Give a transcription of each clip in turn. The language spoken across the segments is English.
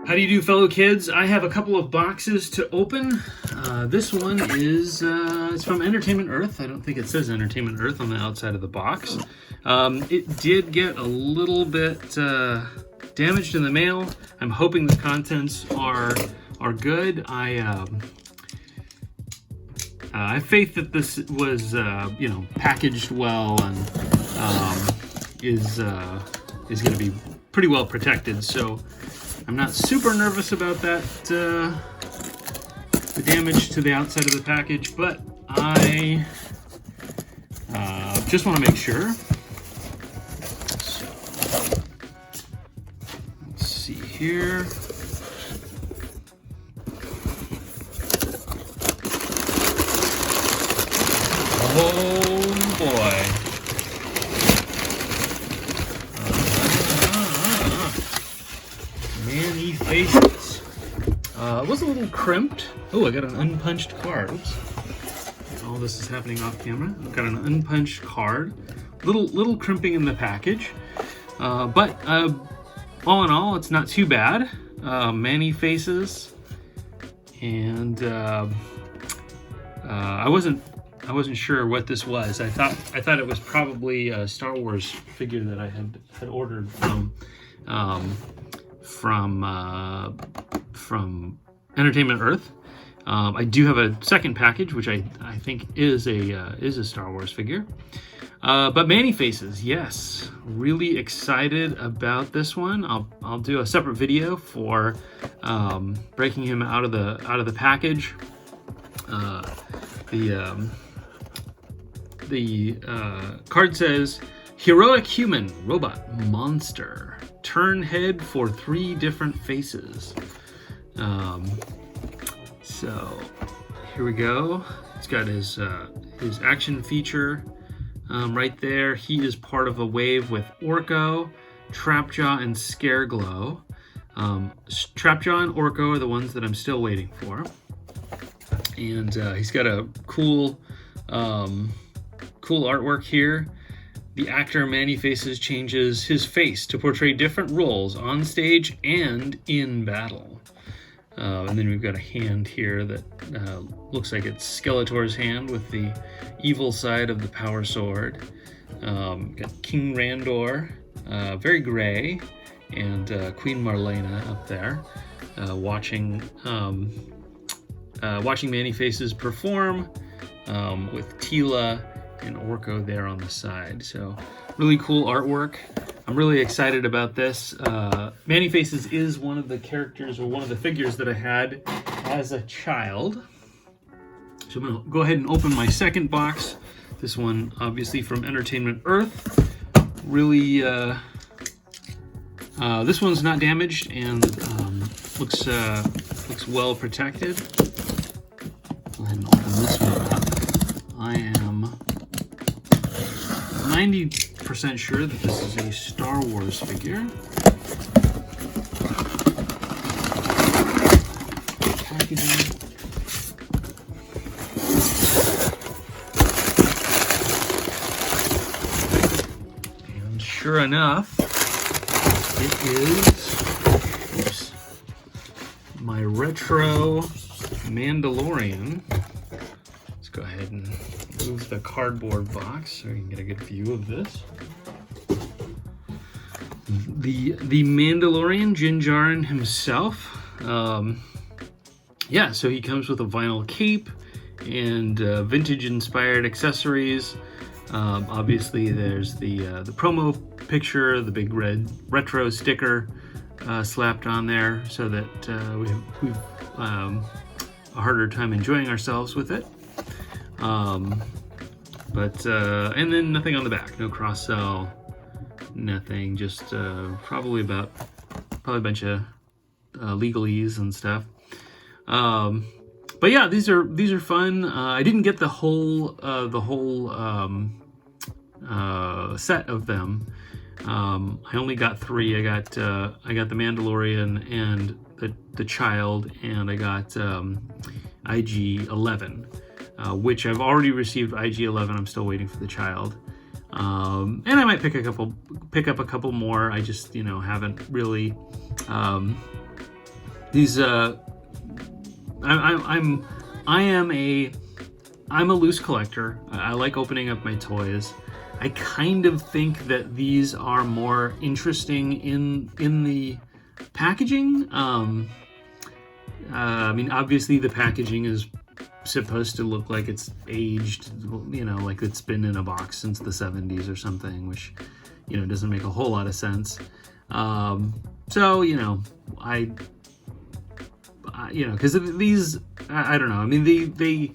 How do you do, fellow kids? I have a couple of boxes to open. This one is it's from Entertainment Earth. I don't think it says Entertainment Earth on the outside of the box. It did get a little bit damaged in the mail. I'm hoping the contents are good. I have faith that this was packaged well and is going to be pretty well protected. So I'm not super nervous about that, the damage to the outside of the package, but I just want to make sure. So, let's see here. Oh boy. Many faces. It was a little crimped. Oh, I got an unpunched card. Oops. All this is happening off camera. I've got an unpunched card. Little crimping in the package. But all in all, it's not too bad. Many faces. And I wasn't sure what this was. I thought it was probably a Star Wars figure that I had ordered from Entertainment Earth. I do have a second package, which I think is a Star Wars figure. But Manny Faces, yes, really excited about this one. I'll do a separate video for breaking him out of the package. The card says, "Heroic human, robot, monster. Turn head for 3 different faces." So here we go. It's got his action feature right there. He is part of a wave with Orko, Trapjaw, and Scareglow. Trapjaw and Orko are the ones that I'm still waiting for. And he's got a cool artwork here. The actor Manny Faces changes his face to portray different roles on stage and in battle. And then we've got a hand here that looks like it's Skeletor's hand with the evil side of the power sword. Got King Randor, very gray, and Queen Marlena up there, watching Manny Faces perform with Tila and Orko there on the side. So really cool artwork. I'm really excited about this. Manny Faces is one of the characters, or one of the figures that I had as a child. So I'm gonna go ahead and open my second box. This one obviously from Entertainment Earth. Really, this one's not damaged and looks well protected. Go ahead and open this one up. I am 90% sure that this is a Star Wars figure. Packaging. And sure enough, it is my retro Mandalorian. Let's go ahead and move the cardboard box so you can get a good view of this. The Mandalorian, Din Djarin himself. Yeah, so he comes with a vinyl cape and vintage-inspired accessories. Obviously, there's the promo picture, the big red retro sticker slapped on there, so that we've a harder time enjoying ourselves with it. And then nothing on the back, no cross sell, nothing, just probably a bunch of legalese and stuff. But yeah, these are fun. I didn't get the whole set of them. I only got 3. I got the Mandalorian and the child, and I got IG-11. Which I've already received IG-11. I'm still waiting for the child. And I might pick up a couple more. I just, haven't really these I'm a loose collector. I like opening up my toys. I kind of think that these are more interesting in the packaging. I mean, obviously the packaging is supposed to look like it's aged, like it's been in a box since the 70s or something, which, doesn't make a whole lot of sense. So, because these, I don't know. I mean, they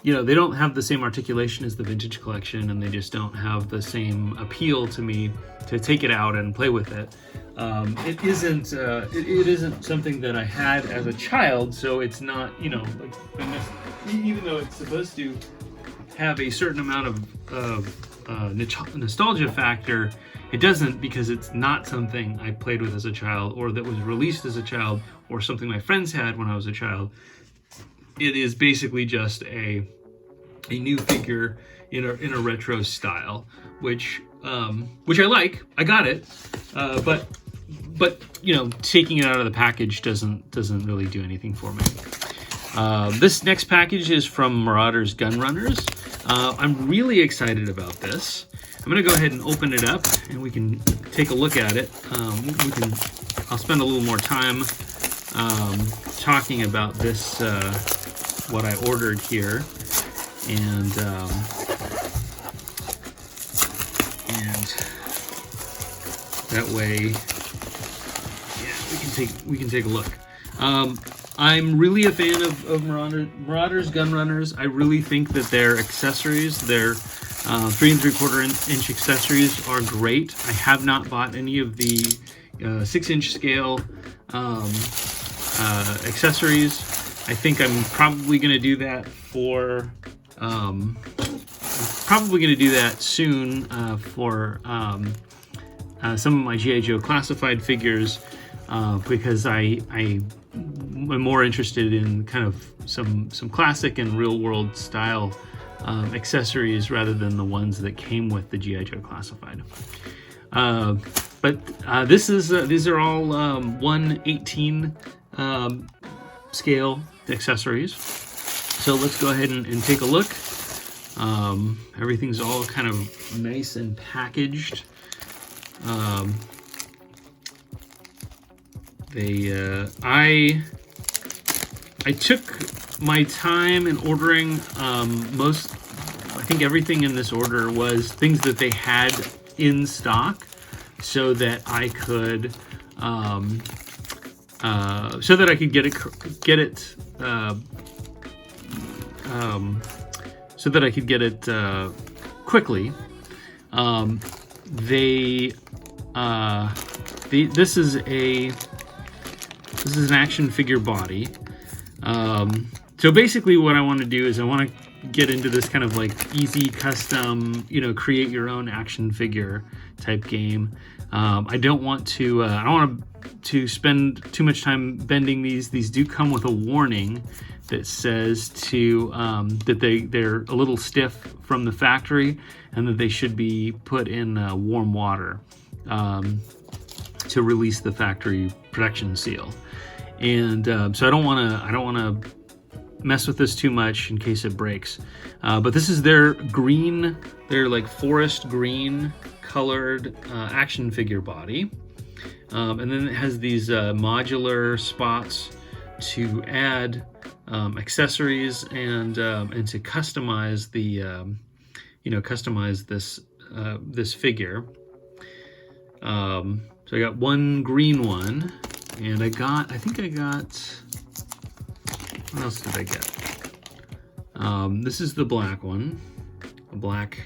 don't have the same articulation as the vintage collection, and they just don't have the same appeal to me to take it out and play with it. It isn't something that I had as a child, so it's not, even though it's supposed to have a certain amount of nostalgia factor, it doesn't, because it's not something I played with as a child, or that was released as a child, or something my friends had when I was a child. It is basically just a new figure in a retro style, which I like. I got it, but taking it out of the package doesn't really do anything for me. This next package is from Marauders Gun Runners. I'm really excited about this. I'm going to go ahead and open it up, and we can take a look at it. I'll spend a little more time talking about this, what I ordered here, and that way, we can take a look. I'm really a fan of Marauders Gun Runners. I really think that their accessories, their 3 3/4 inch accessories, are great. I have not bought any of the 6-inch scale accessories. I think I'm probably going to do that soon for some of my G.I. Joe classified figures, because I'm more interested in kind of some classic and real world style accessories rather than the ones that came with the G.I. Joe classified. But these are all 1/18 scale accessories. So let's go ahead and take a look. Everything's all kind of nice and packaged. I took my time in ordering I think everything in this order was things that they had in stock, so that I could get it quickly. This is an action figure body. So basically what I want to do is I want to get into this kind of like easy custom, create your own action figure type game. I don't want to spend too much time bending these. These do come with a warning that says that they're a little stiff from the factory, and that they should be put in warm water to release the factory protection seal. And so I don't want to mess with this too much in case it breaks. But this is their like forest green colored action figure body. And then it has these modular spots to add accessories and to customize customize this figure. So I got one green one, and I think I got, what else did I get? This is the black one, a black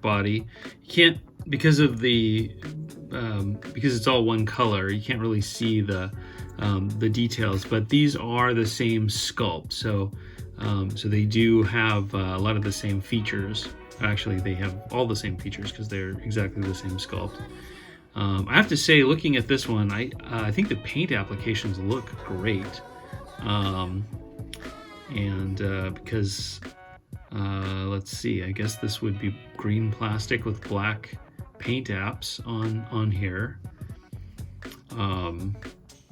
body. You can't, because it's all one color, you can't really see the details, but these are the same sculpt, so they do have a lot of the same features. Actually, they have all the same features because they're exactly the same sculpt. I have to say, looking at this one, I think the paint applications look great, because let's see, I guess this would be green plastic with black paint apps on here.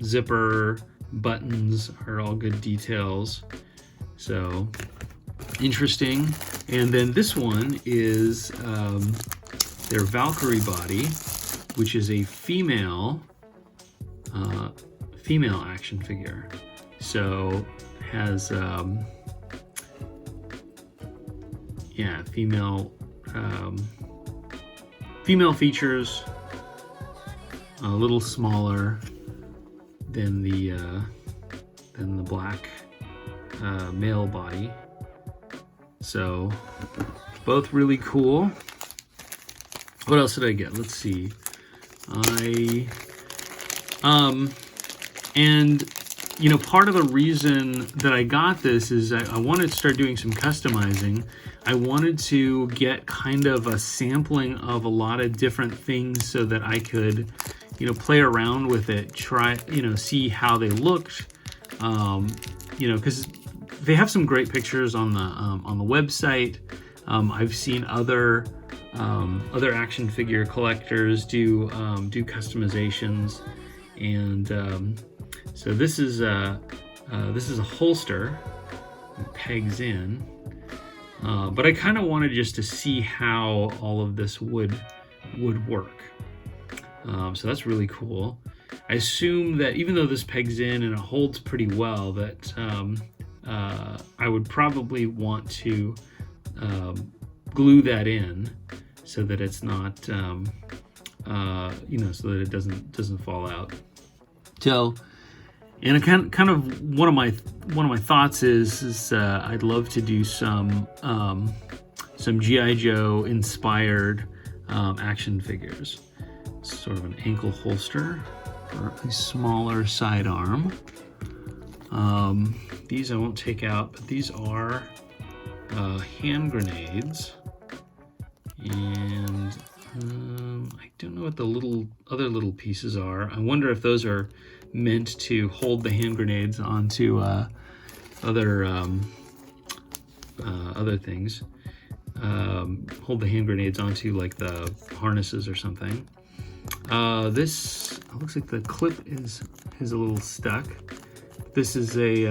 Zipper, buttons are all good details. So interesting. And then this one is their Valkyrie body, which is a female action figure. So has female features, a little smaller than the black male body. So both really cool. What else did I get? Let's see. And you know, part of the reason that I got this is I wanted to start doing some customizing. I wanted to get kind of a sampling of a lot of different things so that I could, you know, play around with it, try, you know, see how they looked. You know, because they have some great pictures on the website. I've seen other action figure collectors do customizations, and so this is a holster that pegs in, but I kind of wanted just to see how all of this would work. So that's really cool. I assume that even though this pegs in and it holds pretty well, that I would probably want to glue that in so that it's not, you know, so that it doesn't fall out. So, and kind of one of my thoughts is I'd love to do some G.I. Joe inspired action figures. Sort of an ankle holster or a smaller sidearm. These I won't take out, but these are hand grenades, and I don't know what the other little pieces are. I wonder if those are meant to hold the hand grenades onto other things. Hold the hand grenades onto like the harnesses or something. This looks like the clip is a little stuck. This is a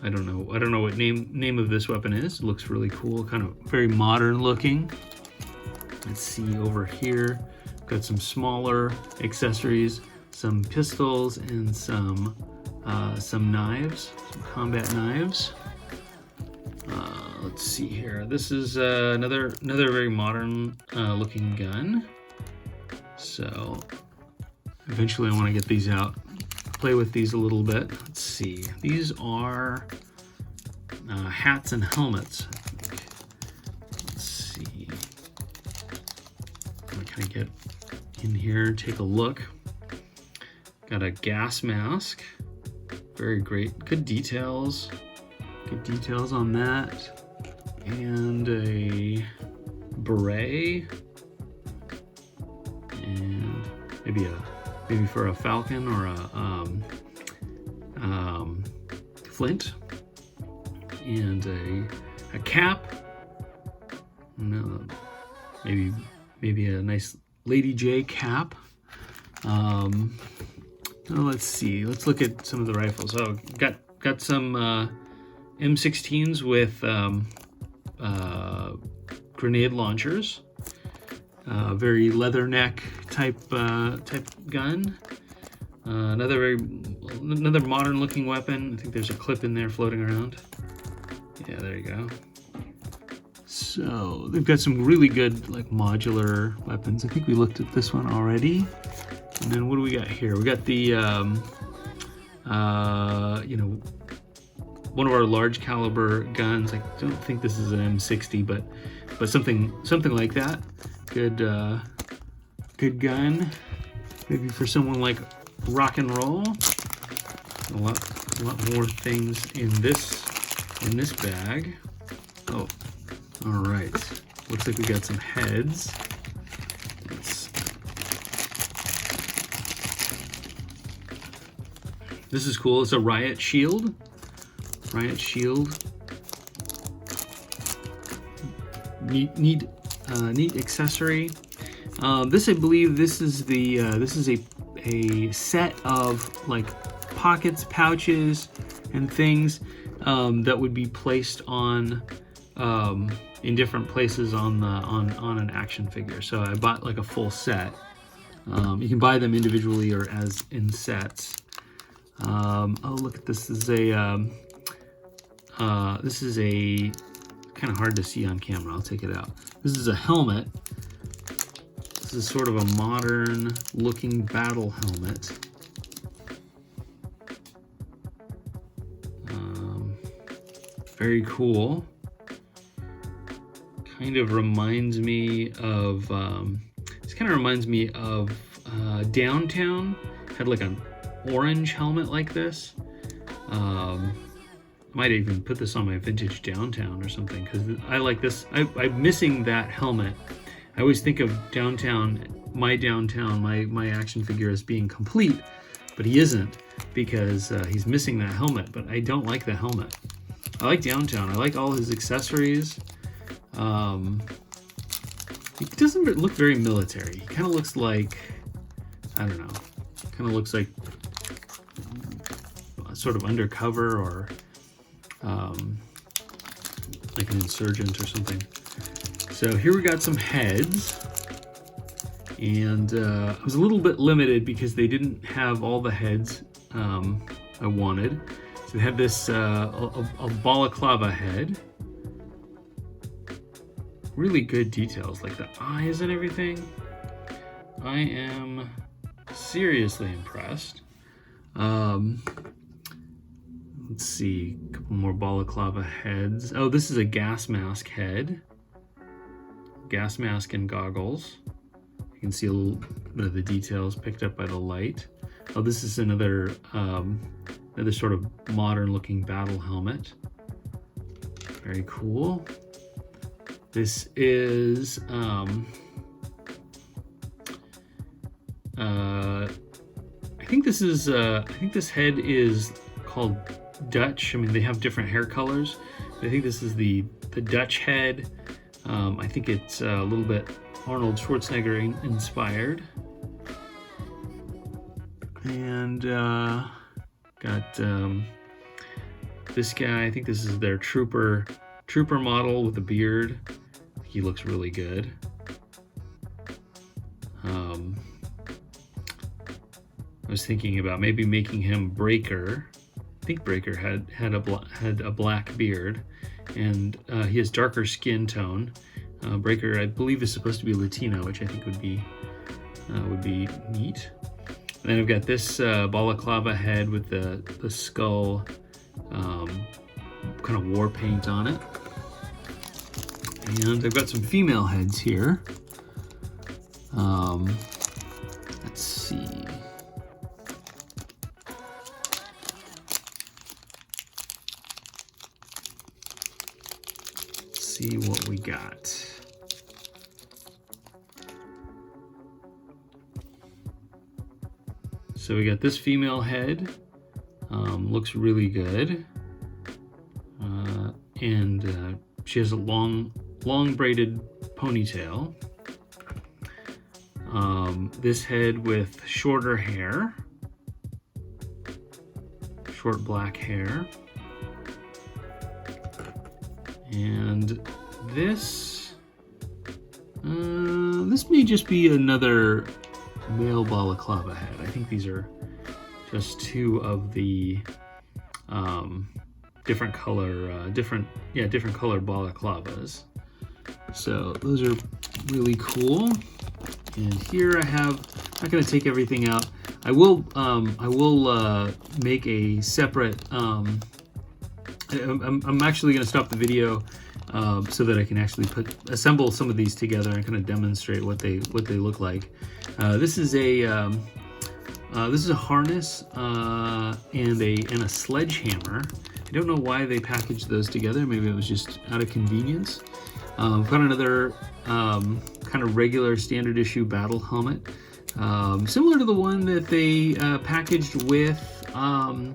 I don't know what name of this weapon is. It looks really cool, kind of very modern looking. Let's see over here. Got some smaller accessories, some pistols, and some knives, some combat knives. Let's see here. This is another very modern looking gun. So eventually I want to get these out, play with these a little bit. Let's see. These are hats and helmets, I think. Let's see. I'm gonna kind of get in here, take a look. Got a gas mask. Very great. Good details. Good details on that. And a beret. And maybe for a falcon or a flint. And a cap. No, maybe a nice Lady J cap. Let's see. Let's look at some of the rifles. Oh, got some M16s with grenade launchers. Very leather neck type gun. Another modern looking weapon. I think there's a clip in there floating around. Yeah, there you go. So they've got some really good like modular weapons. I think we looked at this one already. And then what do we got here? We got the you know, one of our large caliber guns. I don't think this is an M60, but something like that. Good gun. Maybe for someone like rock and roll. A lot more things in this bag. Oh, all right. Looks like we got some heads. This is cool. It's a riot shield. Riot shield. Neat accessory. This, I believe, this is a a set of like pockets, pouches, and things that would be placed on in different places on an action figure. So I bought like a full set. You can buy them individually or as in sets. Oh, look at this! This is a kind of hard to see on camera. I'll take it out. This is a helmet. This is sort of a modern-looking battle helmet. Very cool. Kind of reminds me of. This kind of reminds me of Downtown. Had like an orange helmet like this. Might even put this on my vintage Downtown or something, because I like this. I'm missing that helmet. I always think of Downtown, my action figure as being complete, but he isn't, because he's missing that helmet. But I don't like the helmet. I like Downtown. I like all his accessories. He doesn't look very military. He kind of looks like, I don't know, kind of looks like sort of undercover, or like an insurgent or something. So here we got some heads, and I was a little bit limited because they didn't have all the heads I wanted. So they have this a balaclava head. Really good details, like the eyes and everything. I am seriously impressed. Let's see, a couple more balaclava heads. Oh, this is a gas mask head. Gas mask and goggles. You can see a little bit of the details picked up by the light. Oh, this is another sort of modern-looking battle helmet. Very cool. This is I think this head is called Dutch. I mean, they have different hair colors. I think this is the Dutch head. I think it's a little bit Arnold Schwarzenegger inspired. And got this guy. I think this is their trooper model with a beard. He looks really good. I was thinking about maybe making him Breaker. I think Breaker had a black beard, and he has darker skin tone. Breaker, I believe, is supposed to be Latino, which I think would be neat. And then I've got this balaclava head with the skull kind of war paint on it. And I've got some female heads here. Let's see. See what we got. So we got this female head. Looks really good. And she has a long braided ponytail. This head with shorter hair. Short black hair. And this may just be another male balaclava head. I think these are just two of the different color balaclavas. So those are really cool. And here I have, I'm not going to take everything out. I will make a separate. I'm actually going to stop the video so that I can actually assemble some of these together and kind of demonstrate what they look like. This is a harness and a sledgehammer. I don't know why they packaged those together. Maybe it was just out of convenience. I've got another kind of regular standard issue battle helmet, similar to the one that they packaged with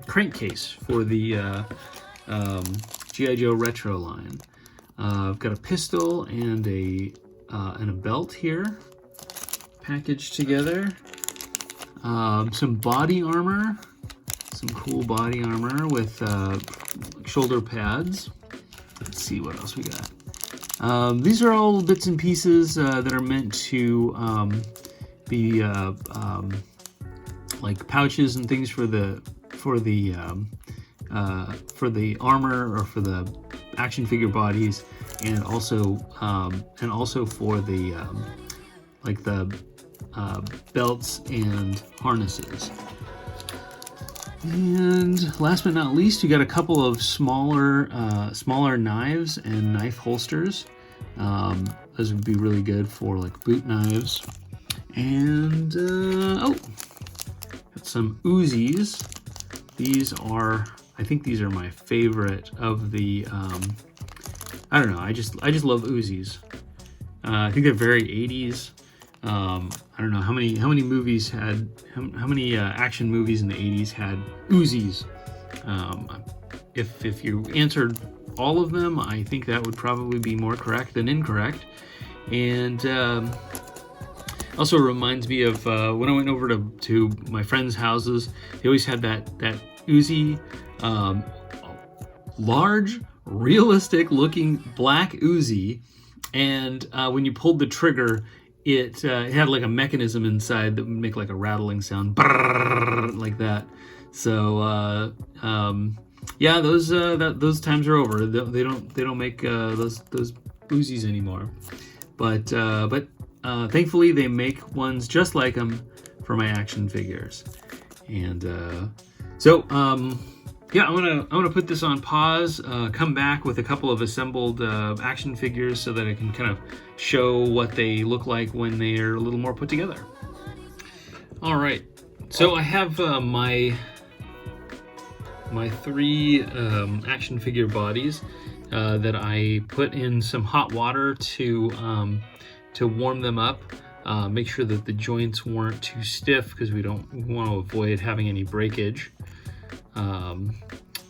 crankcase for the G.I. Joe Retro line. I've got a pistol and a belt here packaged together. Some body armor, some cool body armor with shoulder pads. Let's see what else we got. These are all bits and pieces that are meant to be like pouches and things for the armor or for the action figure bodies, and also for the like the belts and harnesses. And last but not least, you got a couple of smaller knives and knife holsters. Those would be really good for like boot knives. And got some Uzis. I think these are my favorite of the. I don't know. I just love Uzis. I think they're very 80s. I don't know how many movies had how many action movies in the 80s had Uzis. If you answered all of them, I think that would probably be more correct than incorrect. And also reminds me of when I went over to my friends' houses. They always had that Uzi, large, realistic looking black Uzi, and when you pulled the trigger, it had like a mechanism inside that would make like a rattling sound, like that. So yeah, those times are over. They don't make those Uzis anymore. But thankfully they make ones just like them for my action figures. And so yeah, I'm gonna put this on pause. Come back with a couple of assembled action figures so that I can kind of show what they look like when they're a little more put together. All right, so I have my three action figure bodies that I put in some hot water to warm them up. Make sure that the joints weren't too stiff because we want to avoid having any breakage.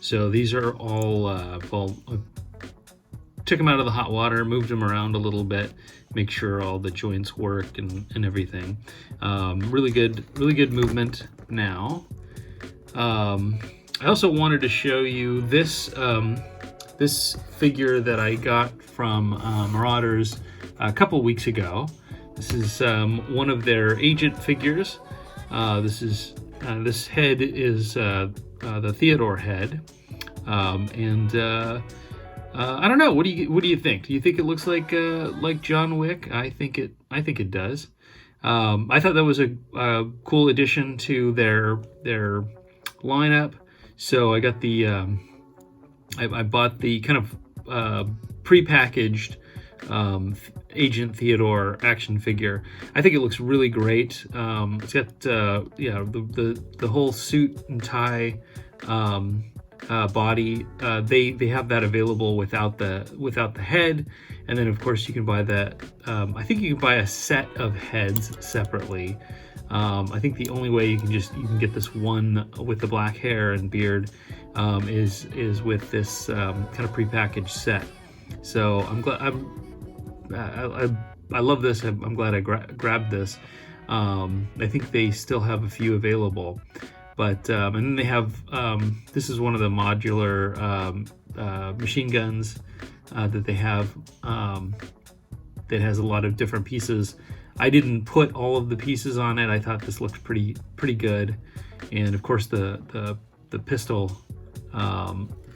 So these are all, took them out of the hot water, moved them around a little bit, make sure all the joints work and everything. Really good movement now. I also wanted to show you this, this figure that I got from Marauders a couple weeks ago. This is one of their agent figures. This head is the Theodore head, and I don't know. What do you think? Do you think it looks like John Wick? I think it does. I thought that was a cool addition to their lineup. So I got the I bought the kind of prepackaged Agent Theodore action figure. I think it looks really great. It's got the whole suit and tie body. They have that available without the head, and then of course you can buy that. I think you can buy a set of heads separately. I think the only way you can get this one with the black hair and beard is with this kind of prepackaged set. So I'm glad. I love this. I'm glad I grabbed this. I think they still have a few available, but and then they have this is one of the modular machine guns that they have that has a lot of different pieces. I didn't put all of the pieces on it. I thought this looked pretty good, and of course the pistol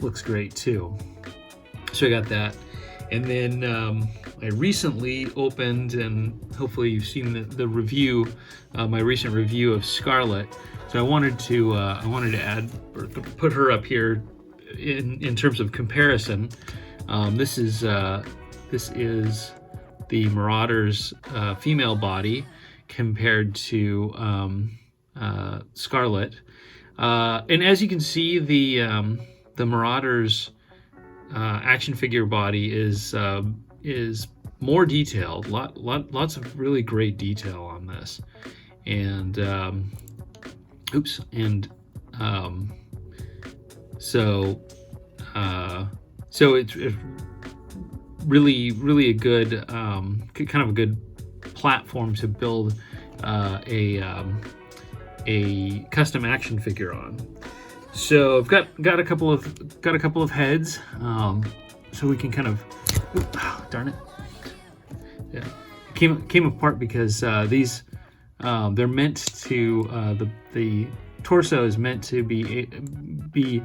looks great too. So I got that. And then I recently opened, and hopefully you've seen the review, my recent review of Scarlet. So I wanted to add or put her up here in terms of comparison. This is the Marauders female body compared to Scarlet, and as you can see, the Marauders action figure body is more detailed. Lots of really great detail on this, and so it's really a good kind of a good platform to build a a custom action figure on. So I've got a couple of heads, so we can kind of, darn it, yeah, it came apart because these they're meant to the torso is meant to be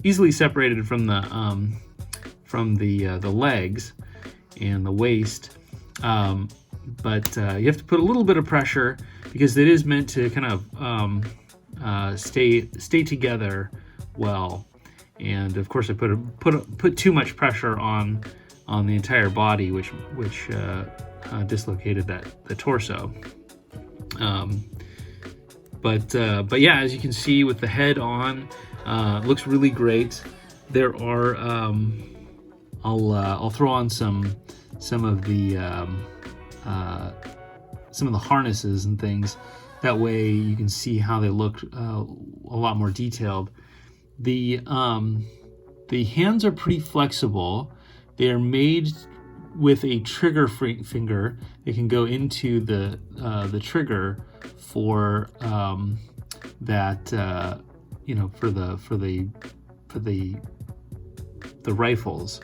easily separated from the legs and the waist, but you have to put a little bit of pressure because it is meant to kind of stay together well. And of course, I put too much pressure on the entire body, which dislocated the torso. But yeah, as you can see with the head on, it looks really great. There are I'll throw on some of the harnesses and things. That way you can see how they look a lot more detailed. The hands are pretty flexible. They are made with a trigger finger. They can go into the trigger for that for the rifles,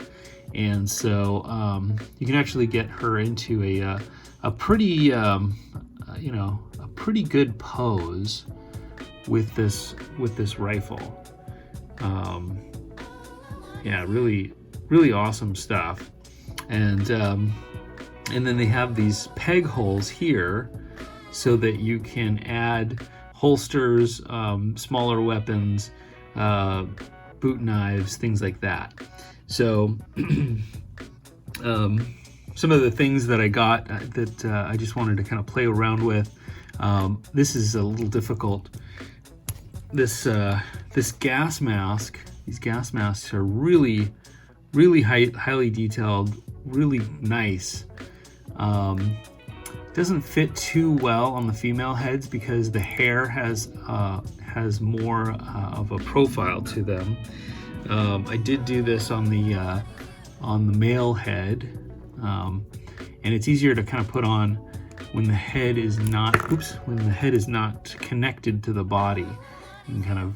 and so you can actually get her into a pretty pretty good pose with this rifle. Yeah, really awesome stuff. And then they have these peg holes here so that you can add holsters, smaller weapons, boot knives, things like that. So some of the things that I got that I just wanted to kind of play around with. This is a little difficult. This gas mask. These gas masks are really highly detailed, really nice. Doesn't fit too well on the female heads because the hair has more of a profile to them. I did do this on the male head, and it's easier to kind of put on when the head is not connected to the body. You can kind of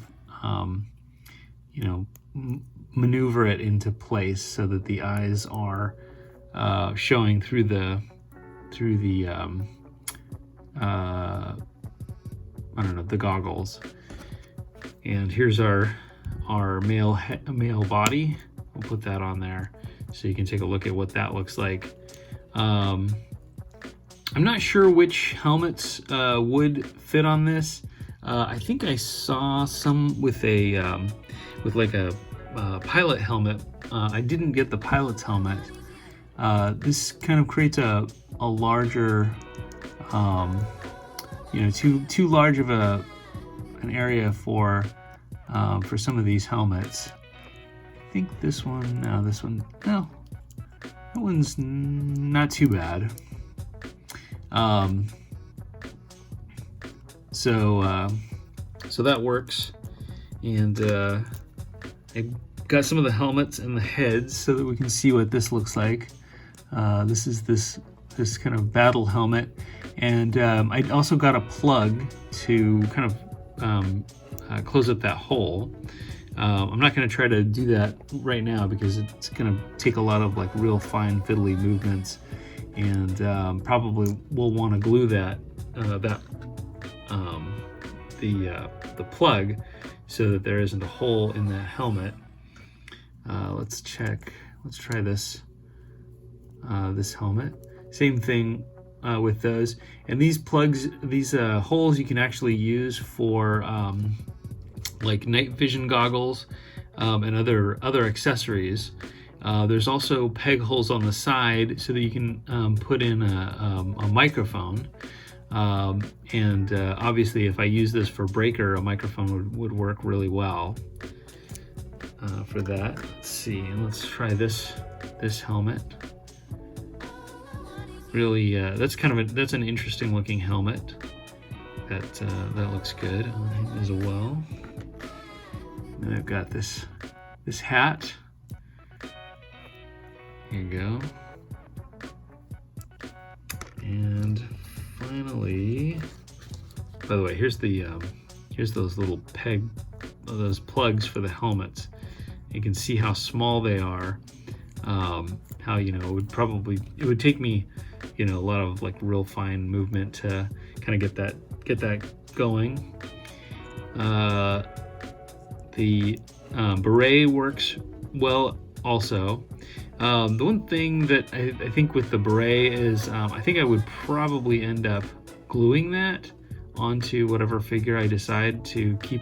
maneuver it into place so that the eyes are showing through the the goggles. And here's our male body. We'll put that on there so you can take a look at what that looks like. I'm not sure which helmets would fit on this. I think I saw some with a pilot helmet. I didn't get the pilot's helmet. This kind of creates a larger, too large of an area for some of these helmets. I think this one, that one's not too bad. So that works, and I got some of the helmets and the heads so that we can see what this looks like. This is this kind of battle helmet, and I also got a plug to kind of close up that hole. I'm not going to try to do that right now because it's going to take a lot of like real fine fiddly movements, and probably we'll want to glue the plug so that there isn't a hole in the helmet. Let's try this helmet. Same thing with those. And these plugs, these holes you can actually use for like night vision goggles and other accessories. There's also peg holes on the side so that you can put in a microphone. And obviously if I use this for breaker, a microphone would work really well for that. Let's see, and let's try this helmet. Really, that's an interesting looking helmet. That looks good on him as well. And I've got this hat. Here you go. And finally, By the way, here's those little those plugs for the helmets. You can see how small they are. How, you know, it would take me, you know, a lot of like real fine movement to kind of get that going. The beret works well also. The one thing that I think with the beret is I think I would probably end up gluing that onto whatever figure I decide to keep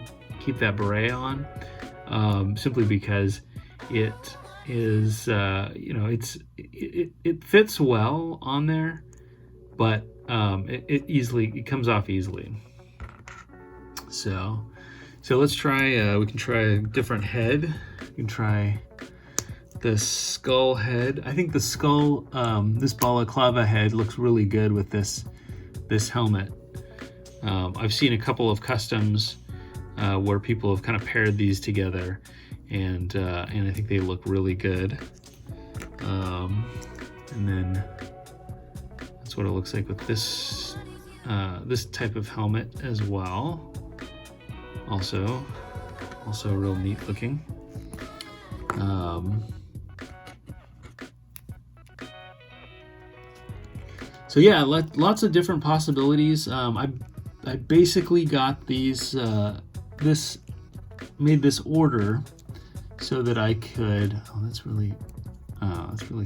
that beret on, simply because it is you know, it fits well on there, but it comes off easily. So let's try, we can try a different head. We can try the skull head. I think the skull, this balaclava head looks really good with this helmet. I've seen a couple of customs where people have kind of paired these together, and I think they look really good. And then that's what it looks like with this type of helmet as well. Also real neat looking. So yeah, lots of different possibilities. I basically got these, made this order so that I could, that's really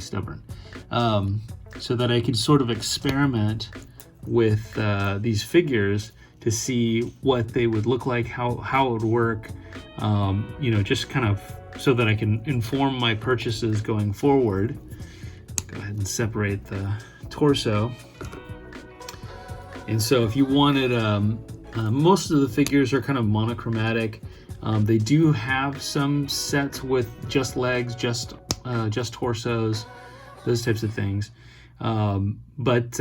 stubborn. So that I could sort of experiment with these figures to see what they would look like, how it would work, you know, just kind of so that I can inform my purchases going forward. Go ahead and separate the torso. And so if you wanted, most of the figures are kind of monochromatic. They do have some sets with just legs, just torsos, those types of things. But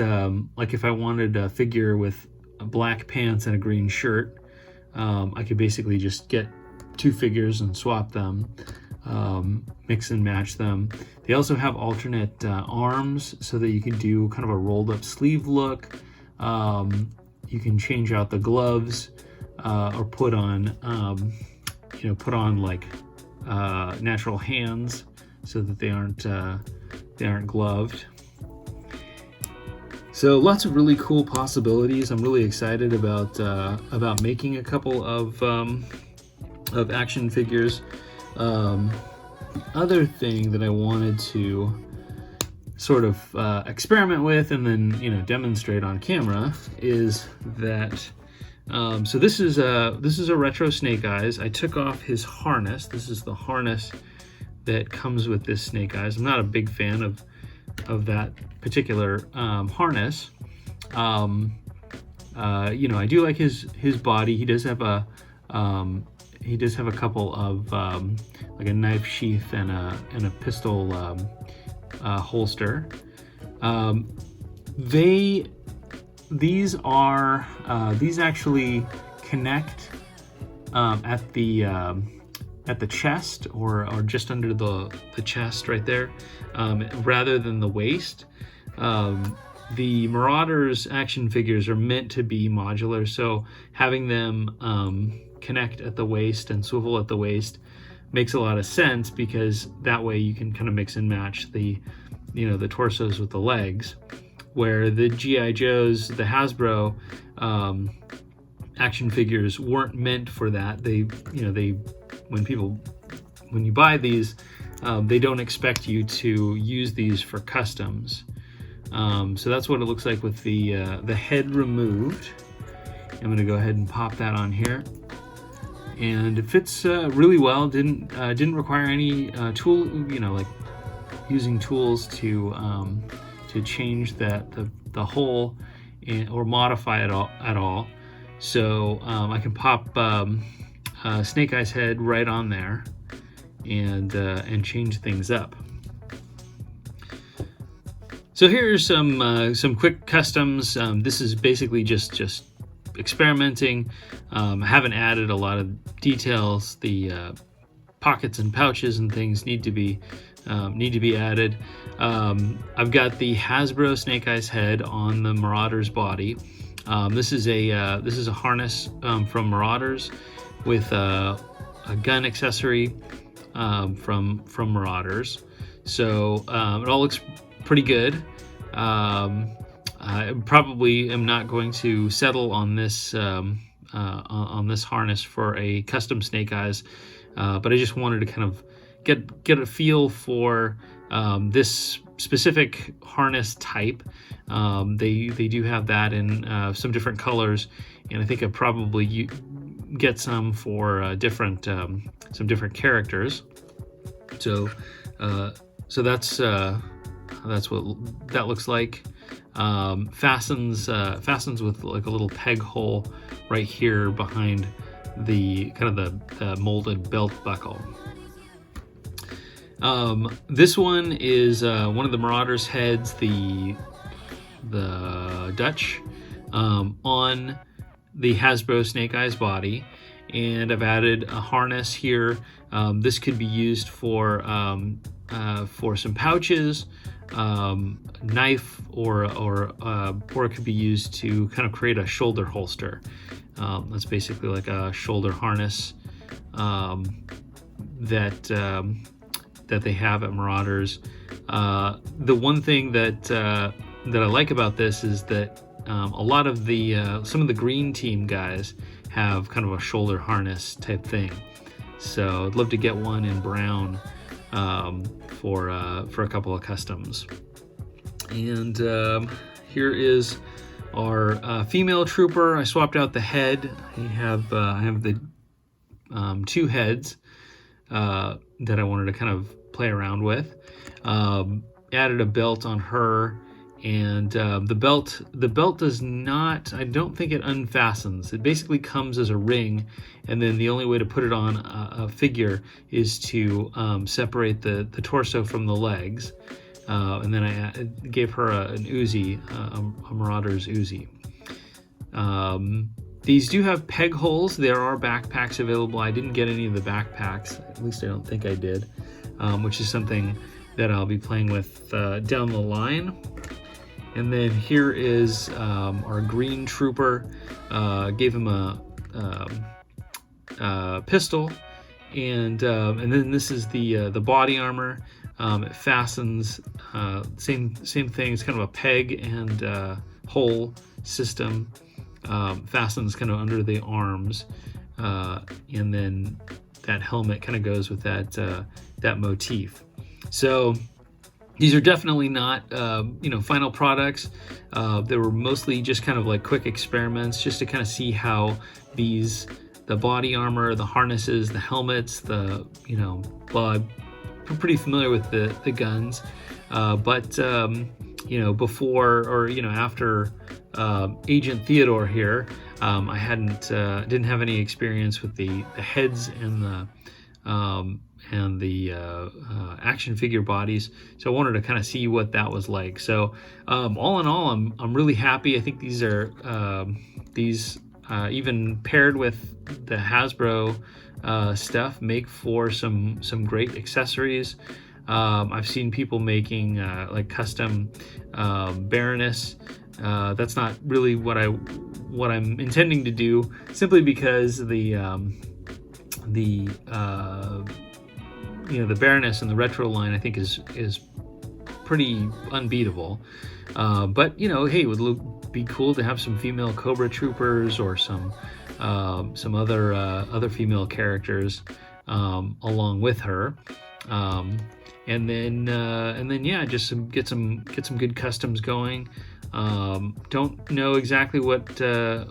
like if I wanted a figure with black pants and a green shirt, I could basically just get two figures and swap them, mix and match them. They also have alternate arms so that you can do kind of a rolled up sleeve look. You can change out the gloves, or put on like natural hands so that they aren't gloved. So lots of really cool possibilities. I'm really excited about making a couple of action figures. The other thing that I wanted to sort of experiment with and then, you know, demonstrate on camera is that so this is a retro Snake Eyes. I took off his harness. This is the harness that comes with this Snake Eyes. I'm not a big fan of that particular harness. You know, I do like his body. He does have a couple of like a knife sheath and a pistol holster. These actually connect at the chest or just under the chest right there, rather than the waist. The Marauders action figures are meant to be modular, so having them connect at the waist and swivel at the waist makes a lot of sense, because that way you can kind of mix and match the torsos with the legs. Where the G.I. Joes, the Hasbro action figures weren't meant for that. When you buy these, they don't expect you to use these for customs. So that's what it looks like with the head removed. I'm going to go ahead and pop that on here, and it fits really well. Didn't require any tool, like using tools to change the hole or modify it at all. So I can pop Snake Eyes head right on there and change things up. So here's some quick customs. This is basically just experimenting. I haven't added a lot of details. The pockets and pouches and things need to be added. I've got the Hasbro Snake Eyes head on the Marauder's body. This is a harness from Marauders with a gun accessory from Marauders. So it all looks pretty good. I probably am not going to settle on this harness for a custom Snake Eyes, but I just wanted to kind of get a feel for this specific harness type. They do have that in some different colors, and I think I'll probably get some for some different characters. So that's what that looks like. Fastens with like a little peg hole right here behind the kind of the molded belt buckle. This one is one of the Marauders heads, the Dutch, on the Hasbro Snake Eyes body, and I've added a harness here. This could be used for some pouches, knife, or it could be used to kind of create a shoulder holster. That's basically like a shoulder harness that they have at Marauders. The one thing that I like about this is that a lot of some of the green team guys have kind of a shoulder harness type thing. So I'd love to get one in brown for a couple of customs. And here is our female trooper. I swapped out the head. I have the two heads that I wanted to kind of play around with. Added a belt on her, and the belt does not, I don't think it unfastens. It basically comes as a ring, and then the only way to put it on a figure is to separate the torso from the legs. And then I gave her an Uzi, a Marauders Uzi. These do have peg holes. There are backpacks available. I didn't get any of the backpacks, at least I don't think I did, which is something that I'll be playing with down the line. And then here is our green trooper. Gave him a pistol, and then this is the body armor. It fastens, same thing. It's kind of a peg and hole system. Fastens kind of under the arms, and then that helmet kind of goes with that motif. So these are definitely not final products. They were mostly just kind of like quick experiments, just to kind of see how the body armor, the harnesses, the helmets, I'm pretty familiar with the guns, but before or after Agent Theodore here, I didn't have any experience with the heads and the action figure bodies, so I wanted to kind of see what that was like. So all in all, I'm really happy. I think these are even paired with the Hasbro stuff, make for some great accessories. I've seen people making like custom Baroness. That's not really what I'm intending to do, simply because the Baroness in the retro line I think is pretty unbeatable. But hey, it would be cool to have some female Cobra troopers or some other female characters along with her, and then just get some good customs going. Don't know exactly what I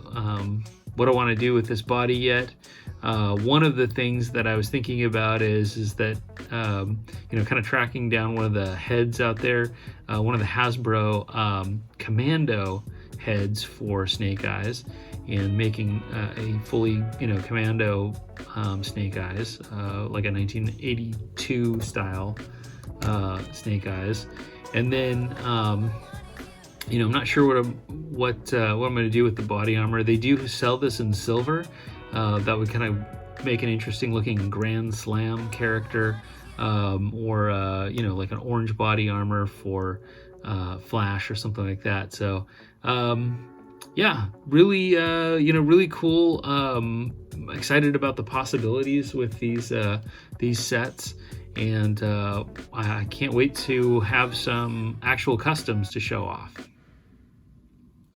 want to do with this body yet. One of the things that I was thinking about is that kind of tracking down one of the heads out there, one of the Hasbro Commando heads for Snake Eyes, and making a fully Commando Snake Eyes, like a 1982 style Snake Eyes. And then I'm not sure what I'm going to do with the body armor. They do sell this in silver. That would kind of make an interesting looking Grand Slam character, or like an orange body armor for Flash or something like that. So yeah, really, really cool. Excited about the possibilities with these sets, and I can't wait to have some actual customs to show off.